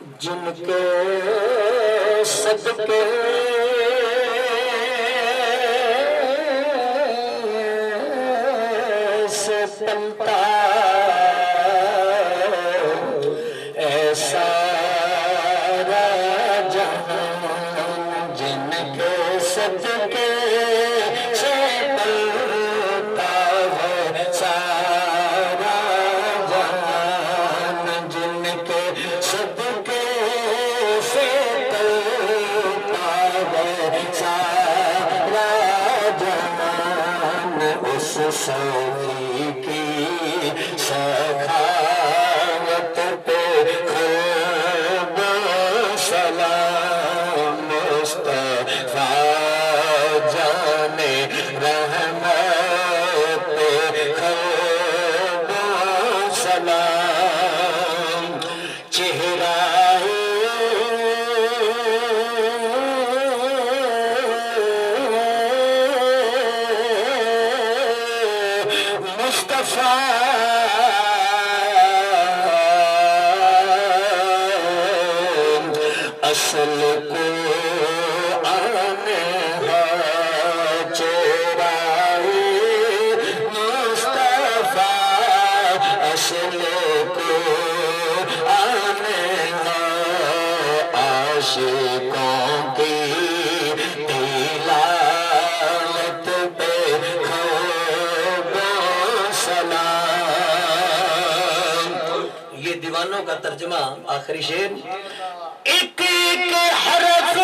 جن کے صدقے سے پنتا ایسا جہاں، جن کے صدقے سے پنتا ہے سارا جہان، جن کے صدقے سے پنتا ہے سارا جہان، اس سخی کی سخاوت پہ خوب سلام، مصطفیٰ جان رحمت پہ خوب سلام، چہرہ مصطفیٰ اصل قرآن ہے، چہرہ مصطفیٰ اصل قرآن ہے، عاشقوں کی تلاوت پہ خوب سلام۔ یہ دیوانوں کا ترجمہ، آخری شعر، ایک ایک حرف